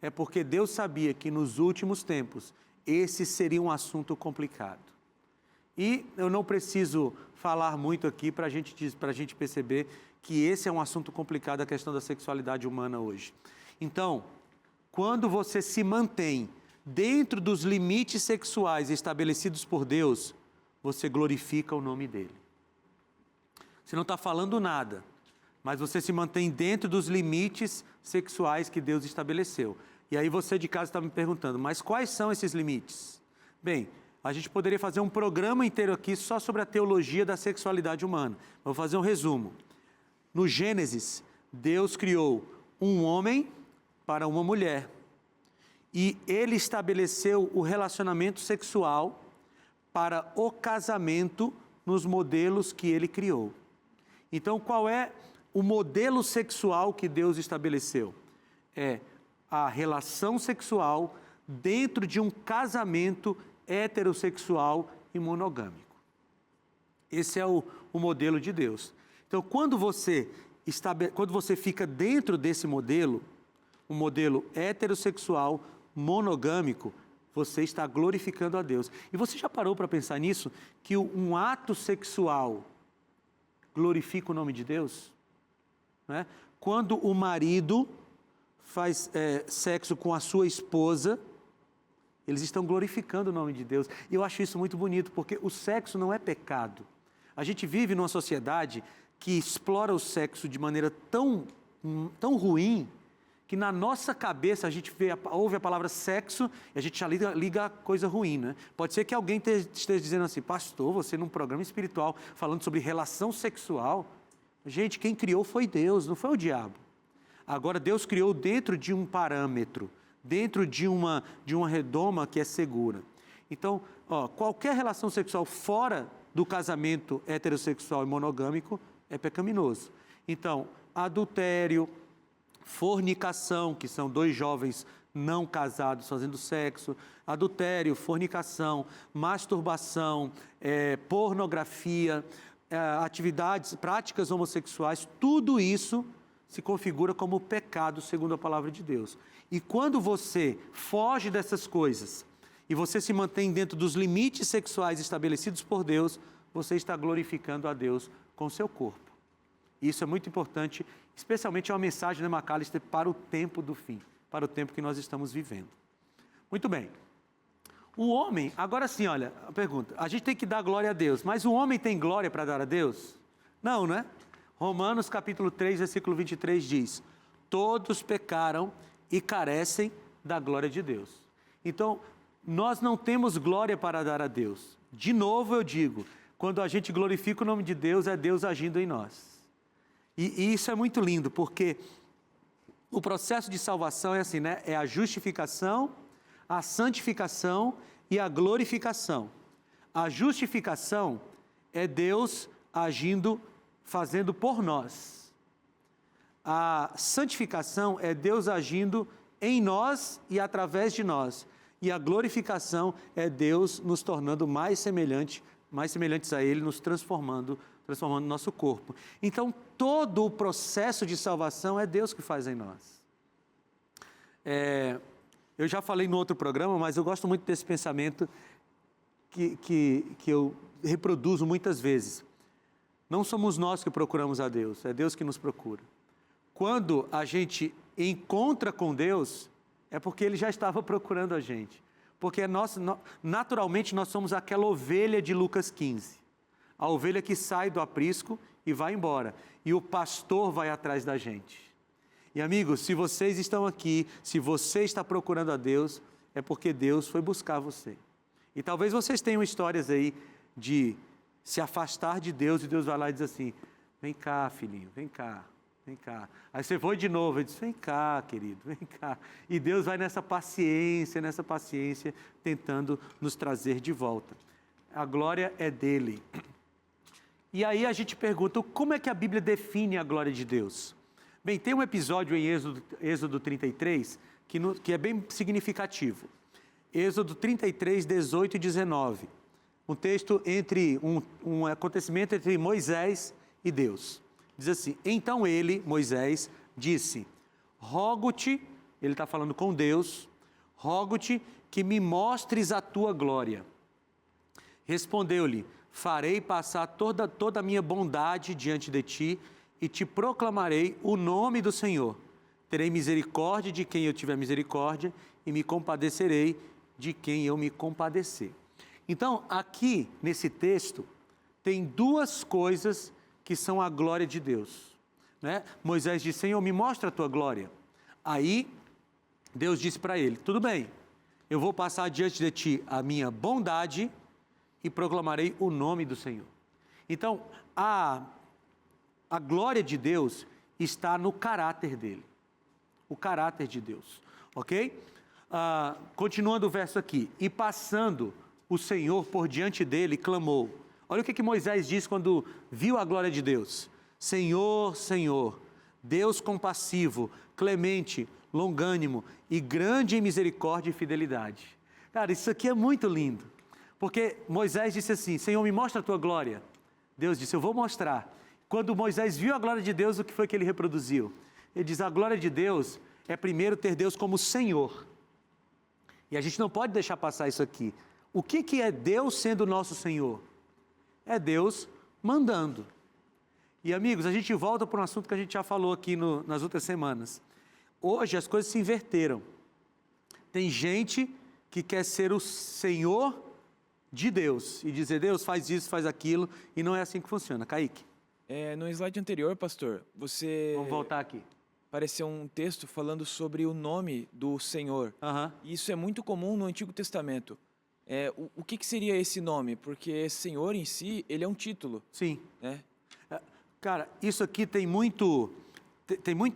é porque Deus sabia que nos últimos tempos esse seria um assunto complicado. E eu não preciso falar muito aqui para a gente perceber que esse é um assunto complicado, a questão da sexualidade humana hoje. Então, quando você se mantém dentro dos limites sexuais estabelecidos por Deus, você glorifica o nome dele. Você não está falando nada, mas você se mantém dentro dos limites sexuais que Deus estabeleceu. E aí você de casa está me perguntando, mas quais são esses limites? Bem, a gente poderia fazer um programa inteiro aqui só sobre a teologia da sexualidade humana. Vou fazer um resumo. No Gênesis, Deus criou um homem para uma mulher. E ele estabeleceu o relacionamento sexual para o casamento nos modelos que ele criou. Então, qual é o modelo sexual que Deus estabeleceu? É a relação sexual dentro de um casamento heterossexual e monogâmico. Esse é o modelo de Deus. Então, quando você fica dentro desse modelo, um modelo heterossexual monogâmico, você está glorificando a Deus. E você já parou para pensar nisso? Que um ato sexual glorifica o nome de Deus? Né? Quando o marido faz sexo com a sua esposa, eles estão glorificando o nome de Deus. E eu acho isso muito bonito, porque o sexo não é pecado. A gente vive numa sociedade que explora o sexo de maneira tão ruim, que na nossa cabeça a gente ouve a palavra sexo e a gente já liga a coisa ruim, né? Pode ser que alguém esteja dizendo assim, pastor, você num programa espiritual falando sobre relação sexual. Gente, quem criou foi Deus, não foi o diabo. Agora, Deus criou dentro de um parâmetro, dentro de uma redoma que é segura. Então, qualquer relação sexual fora do casamento heterossexual e monogâmico é pecaminoso. Então, adultério, fornicação, que são dois jovens não casados fazendo sexo, adultério, fornicação, masturbação, pornografia, atividades, práticas homossexuais, tudo isso se configura como pecado segundo a palavra de Deus. E quando você foge dessas coisas e você se mantém dentro dos limites sexuais estabelecidos por Deus, você está glorificando a Deus com o seu corpo. Isso é muito importante, especialmente é uma mensagem, né, McAllister, para o tempo do fim, para o tempo que nós estamos vivendo. Muito bem. O homem, agora sim, olha, a pergunta, a gente tem que dar glória a Deus, mas o homem tem glória para dar a Deus? Não, né? Romanos capítulo 3, versículo 23 diz, todos pecaram e carecem da glória de Deus. Então, nós não temos glória para dar a Deus. De novo eu digo, quando a gente glorifica o nome de Deus, é Deus agindo em nós. E isso é muito lindo, porque o processo de salvação é assim, né? É a justificação, a santificação e a glorificação. A justificação é Deus agindo, fazendo por nós. A santificação é Deus agindo em nós e através de nós. E a glorificação é Deus nos tornando mais semelhantes a Ele, nos transformando o nosso corpo. Então, todo o processo de salvação é Deus que faz em nós. Eu já falei no outro programa, mas eu gosto muito desse pensamento que eu reproduzo muitas vezes. Não somos nós que procuramos a Deus, é Deus que nos procura. Quando a gente encontra com Deus, é porque Ele já estava procurando a gente. Porque naturalmente nós somos aquela ovelha de Lucas 15. A ovelha que sai do aprisco e vai embora. E o pastor vai atrás da gente. E amigos, se vocês estão aqui, se você está procurando a Deus, é porque Deus foi buscar você. E talvez vocês tenham histórias aí de se afastar de Deus e Deus vai lá e diz assim, vem cá, filhinho, vem cá. Vem cá. Aí você foi de novo, ele diz, vem cá, querido, vem cá. E Deus vai nessa paciência, tentando nos trazer de volta. A glória é dele. E aí a gente pergunta, como é que a Bíblia define a glória de Deus? Bem, tem um episódio em Êxodo 33, que é bem significativo. Êxodo 33, 18 e 19. Um texto um acontecimento entre Moisés e Deus. Diz assim, então ele, Moisés, disse, rogo-te, ele está falando com Deus, rogo-te que me mostres a tua glória. Respondeu-lhe, farei passar toda a minha bondade diante de ti e te proclamarei o nome do Senhor. Terei misericórdia de quem eu tiver misericórdia e me compadecerei de quem eu me compadecer. Então, aqui nesse texto, tem duas coisas que são a glória de Deus, né? Moisés disse, Senhor, me mostra a tua glória. Aí, Deus disse para ele, tudo bem, eu vou passar diante de ti a minha bondade e proclamarei o nome do Senhor. Então, a glória de Deus está no caráter dele, o caráter de Deus, ok? Continuando o verso aqui, e passando o Senhor por diante dele, clamou. Olha o que Moisés diz quando viu a glória de Deus. Senhor, Senhor, Deus compassivo, clemente, longânimo e grande em misericórdia e fidelidade. Cara, isso aqui é muito lindo. Porque Moisés disse assim, Senhor, me mostra a tua glória. Deus disse, eu vou mostrar. Quando Moisés viu a glória de Deus, o que foi que ele reproduziu? Ele diz, a glória de Deus é primeiro ter Deus como Senhor. E a gente não pode deixar passar isso aqui. O que é Deus sendo nosso Senhor? É Deus mandando. E amigos, a gente volta para um assunto que a gente já falou aqui nas outras semanas. Hoje as coisas se inverteram. Tem gente que quer ser o Senhor de Deus e dizer, Deus faz isso, faz aquilo, e não é assim que funciona. Kaique. No slide anterior, pastor, você... Vamos voltar aqui. Apareceu um texto falando sobre o nome do Senhor. E isso é muito comum no Antigo Testamento. O que seria esse nome? Porque Senhor em si, ele é um título. Sim. Né? Cara, isso aqui tem muito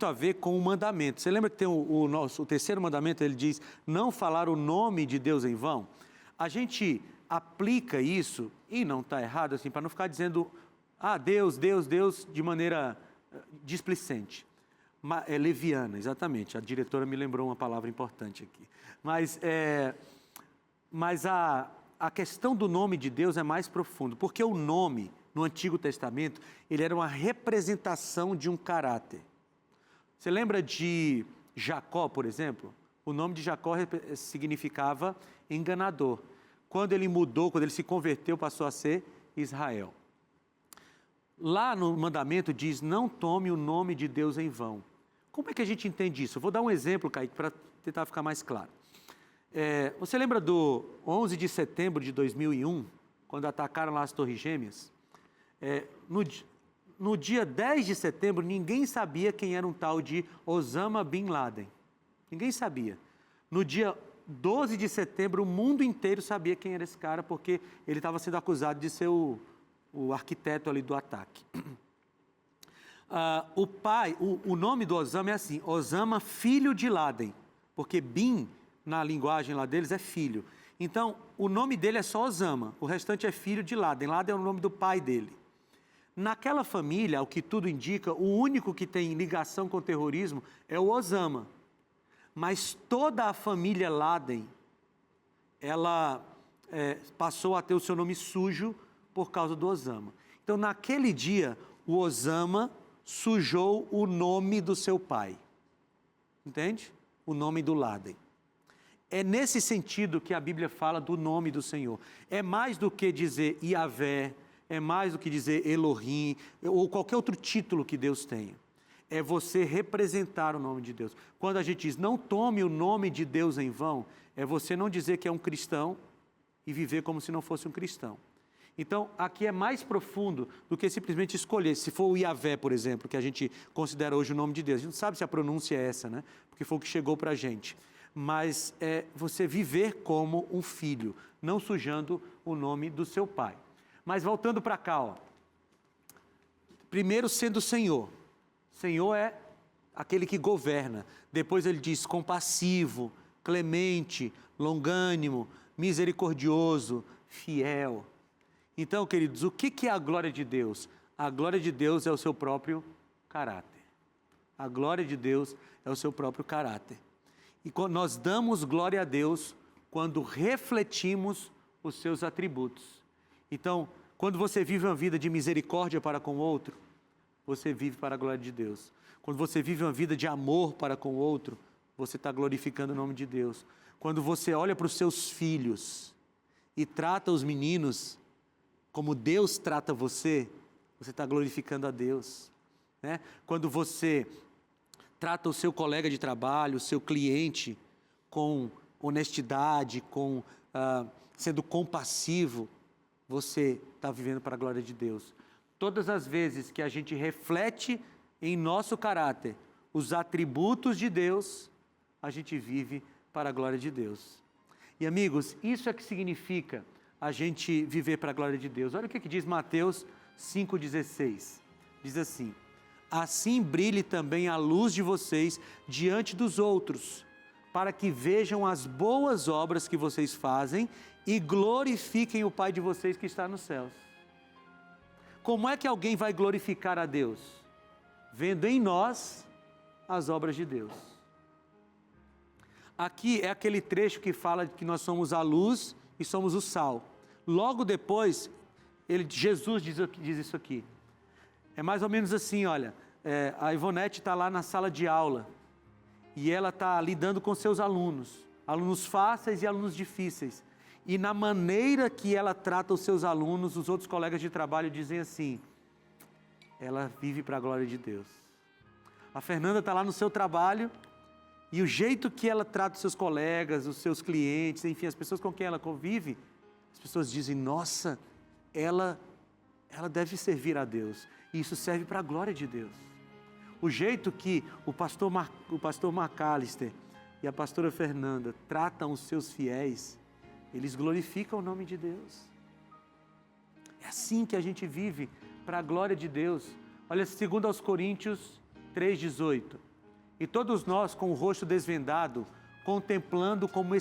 a ver com o mandamento. Você lembra que tem o terceiro mandamento, ele diz, não falar o nome de Deus em vão? A gente aplica isso, e não está errado, assim, para não ficar dizendo, Deus, Deus, Deus, de maneira displicente. Leviana, exatamente. A diretora me lembrou uma palavra importante aqui. Mas a questão do nome de Deus é mais profundo, porque o nome, no Antigo Testamento, ele era uma representação de um caráter. Você lembra de Jacó, por exemplo? O nome de Jacó significava enganador. Quando ele se converteu, passou a ser Israel. Lá no mandamento diz, não tome o nome de Deus em vão. Como é que a gente entende isso? Eu vou dar um exemplo, Kaique, para tentar ficar mais claro. Você lembra do 11 de setembro de 2001, quando atacaram lá as Torres Gêmeas? No dia 10 de setembro, ninguém sabia quem era um tal de Osama Bin Laden. Ninguém sabia. No dia 12 de setembro, o mundo inteiro sabia quem era esse cara, porque ele estava sendo acusado de ser o arquiteto ali do ataque. O nome do Osama é assim, Osama filho de Laden, porque Bin, na linguagem lá deles, é filho. Então, o nome dele é só Osama, o restante é filho de Laden. Laden é o nome do pai dele. Naquela família, ao que tudo indica, o único que tem ligação com o terrorismo é o Osama. Mas toda a família Laden, ela passou a ter o seu nome sujo por causa do Osama. Então, naquele dia, o Osama sujou o nome do seu pai. Entende? O nome do Laden. É nesse sentido que a Bíblia fala do nome do Senhor. É mais do que dizer Yahvé, é mais do que dizer Elohim, ou qualquer outro título que Deus tenha. É você representar o nome de Deus. Quando a gente diz, não tome o nome de Deus em vão, é você não dizer que é um cristão e viver como se não fosse um cristão. Então, aqui é mais profundo do que simplesmente escolher. Se for o Yahvé, por exemplo, que a gente considera hoje o nome de Deus. A gente não sabe se a pronúncia é essa, né? Porque foi o que chegou para a gente. Mas é você viver como um filho, não sujando o nome do seu pai. Mas voltando para cá, ó. Primeiro sendo o Senhor. Senhor é aquele que governa. Depois ele diz compassivo, clemente, longânimo, misericordioso, fiel. Então, queridos, o que é a glória de Deus? A glória de Deus é o seu próprio caráter. A glória de Deus é o seu próprio caráter. E nós damos glória a Deus quando refletimos os seus atributos. Então, quando você vive uma vida de misericórdia para com o outro, você vive para a glória de Deus. Quando você vive uma vida de amor para com o outro, você está glorificando o nome de Deus. Quando você olha para os seus filhos e trata os meninos como Deus trata você, você está glorificando a Deus, né? Quando você trata o seu colega de trabalho, o seu cliente com honestidade, sendo compassivo, você está vivendo para a glória de Deus. Todas as vezes que a gente reflete em nosso caráter os atributos de Deus, a gente vive para a glória de Deus. E amigos, isso é que significa a gente viver para a glória de Deus. Olha o que diz Mateus 5,16. Diz assim: assim brilhe também a luz de vocês diante dos outros, para que vejam as boas obras que vocês fazem e glorifiquem o Pai de vocês que está nos céus. Como é que alguém vai glorificar a Deus? Vendo em nós as obras de Deus. Aqui é aquele trecho que fala que nós somos a luz e somos o sal. Logo depois, Jesus diz isso aqui. É mais ou menos assim, olha, a Ivonete está lá na sala de aula e ela está lidando com seus alunos fáceis e alunos difíceis. E na maneira que ela trata os seus alunos, os outros colegas de trabalho dizem assim: ela vive para a glória de Deus. A Fernanda está lá no seu trabalho e o jeito que ela trata os seus colegas, os seus clientes, enfim, as pessoas com quem ela convive, as pessoas dizem: nossa, ela deve servir a Deus. E isso serve para a glória de Deus. O jeito que o pastor McAllister e a pastora Fernanda tratam os seus fiéis, eles glorificam o nome de Deus. É assim que a gente vive para a glória de Deus. Olha, 2 Coríntios 3,18. E todos nós, com o rosto desvendado, contemplando como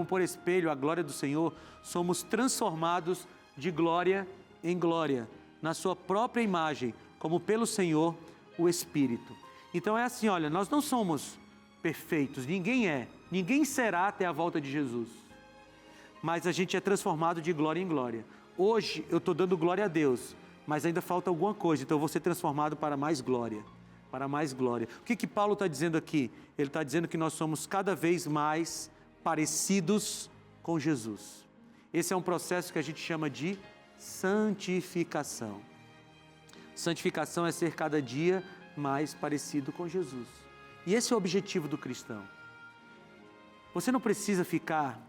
por espelho a glória do Senhor, somos transformados de glória em glória, na sua própria imagem, como pelo Senhor, o Espírito. Então é assim, olha, nós não somos perfeitos, ninguém será até a volta de Jesus. Mas a gente é transformado de glória em glória. Hoje eu estou dando glória a Deus, mas ainda falta alguma coisa, então eu vou ser transformado para mais glória. Para mais glória. O que Paulo está dizendo aqui? Ele está dizendo que nós somos cada vez mais parecidos com Jesus. Esse é um processo que a gente chama de santificação. Santificação é ser cada dia mais parecido com Jesus. E esse é o objetivo do cristão. Você não precisa ficar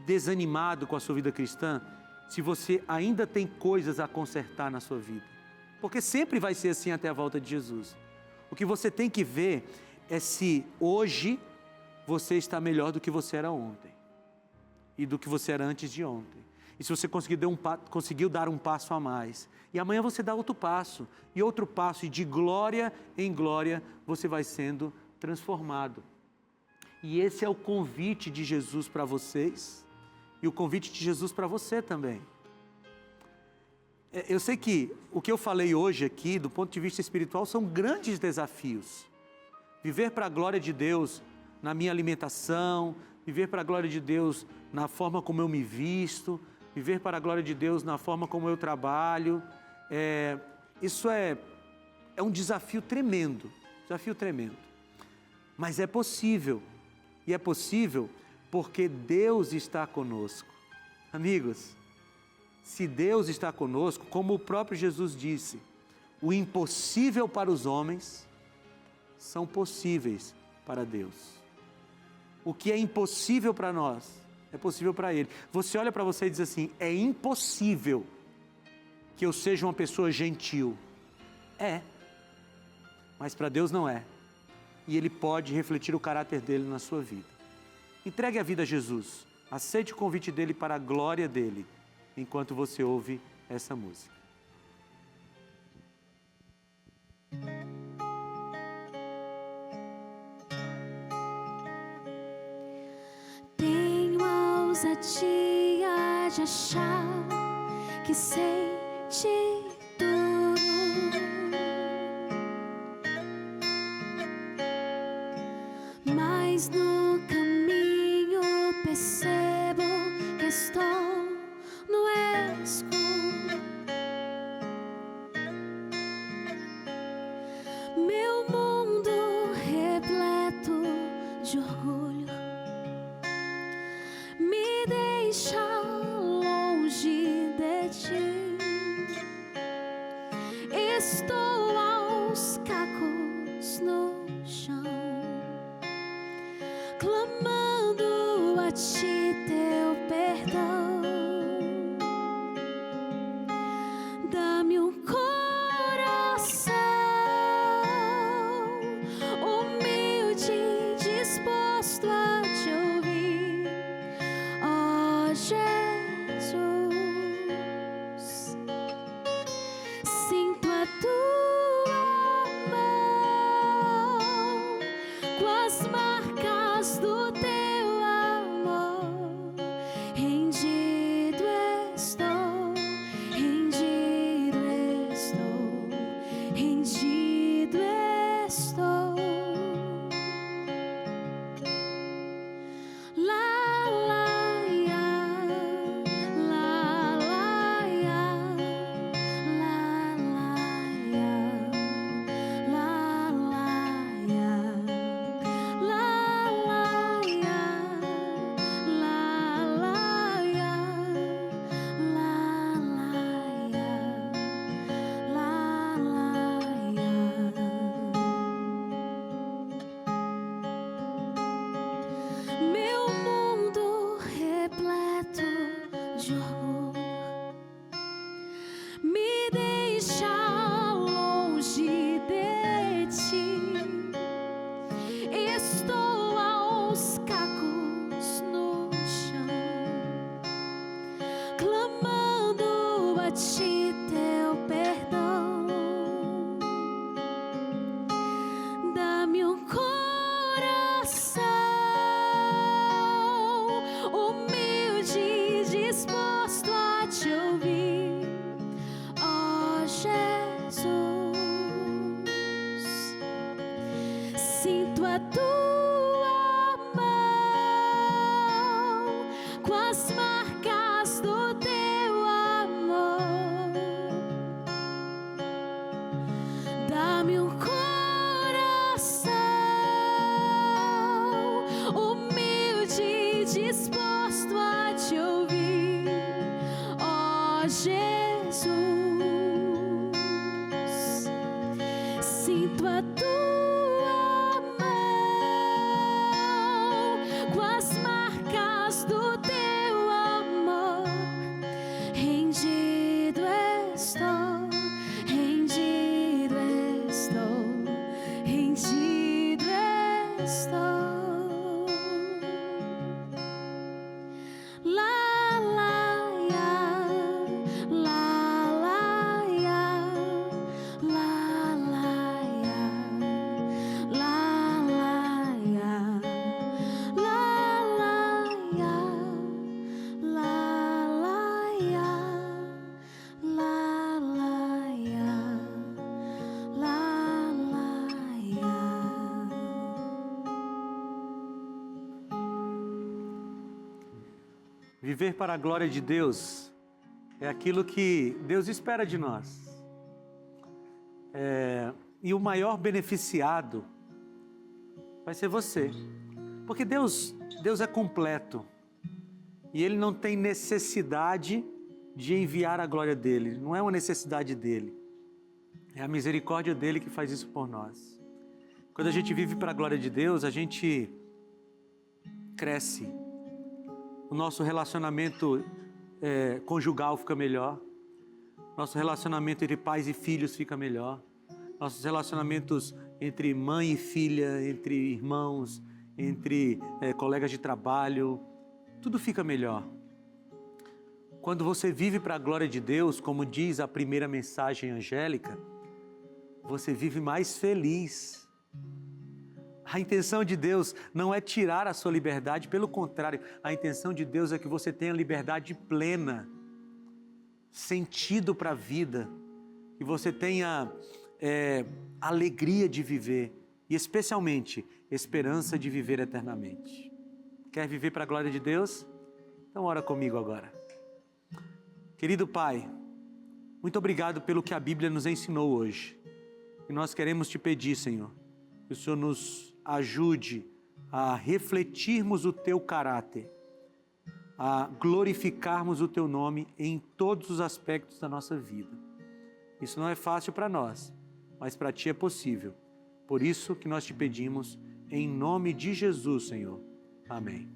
desanimado com a sua vida cristã se você ainda tem coisas a consertar na sua vida. Porque sempre vai ser assim até a volta de Jesus. O que você tem que ver é se hoje você está melhor do que você era ontem. E do que você era antes de ontem. E se você conseguiu dar um passo a mais. E amanhã você dá outro passo. E outro passo. E de glória em glória você vai sendo transformado. E esse é o convite de Jesus para vocês. E o convite de Jesus para você também. Eu sei que o que eu falei hoje aqui, do ponto de vista espiritual, são grandes desafios. Viver para a glória de Deus na minha alimentação, viver para a glória de Deus na forma como eu me visto, viver para a glória de Deus na forma como eu trabalho. Isso é um desafio tremendo, Mas é possível, e é possível porque Deus está conosco. Amigos, se Deus está conosco, como o próprio Jesus disse, o impossível para os homens são possíveis para Deus. O que é impossível para nós, é possível para Ele. Você olha para você e diz assim: é impossível que eu seja uma pessoa gentil. Mas para Deus não é. E Ele pode refletir o caráter dele na sua vida. Entregue a vida a Jesus. Aceite o convite dele para a glória dele. enquanto você ouve essa música. Tenho a ousadia de achar que sei de tudo, mas no caminho percebo que estou no escuro. Meu mundo repleto de orgulho me deixa longe de ti. Estou aos cacos no chão, clamando a ti teu perdão. Dá-me um coração humilde, disposto a te ouvir, ó Jesus. Sinto a tua mão com as marcas do teu amor. Rendido estou, rendido estou, rendido estou. La la ya, la la ya, la la ya, la la ya, la la ya, la la ya, la la ya, Meu mundo repleto de orgulho me deixa longe de ti. Estou aos cacos no chão, clamando a ti teu perdão. Dá-me um coração humilde, disposto a te ouvir, ó Jesus. Sinto a tua mão com as marcas do teu amor. Dá-me um coração humilde, disposto a te ouvir, ó Jesus. Sinto a tua mão com as marcas do teu amor. Rendido estou, rendido estou, rendido estou. La la ya, la la ya, la la ya, la la ya, la la ya, la la ya, la la ya, la la ya. Viver para a glória de Deus é aquilo que Deus espera de nós. E o maior beneficiado vai ser você. Porque Deus é completo. E Ele não tem necessidade de enviar a glória dEle. Não é uma necessidade dEle. É a misericórdia dEle que faz isso por nós. Quando a gente vive para a glória de Deus, a gente cresce. O nosso relacionamento conjugal fica melhor. Nosso relacionamento entre pais e filhos fica melhor. Nossos relacionamentos entre mãe e filha, entre irmãos, entre colegas de trabalho, tudo fica melhor. Quando você vive para a glória de Deus, como diz a primeira mensagem angélica, você vive mais feliz. A intenção de Deus não é tirar a sua liberdade, pelo contrário, a intenção de Deus é que você tenha liberdade plena, sentido para a vida, que você tenha alegria de viver e especialmente esperança de viver eternamente. Quer viver para a glória de Deus? Então ora comigo agora. Querido Pai, muito obrigado pelo que a Bíblia nos ensinou hoje. E nós queremos te pedir, Senhor, que o Senhor nos ajude a refletirmos o teu caráter, a glorificarmos o teu nome em todos os aspectos da nossa vida. Isso não é fácil para nós, mas para ti é possível. Por isso que nós te pedimos, em nome de Jesus, Senhor. Amém.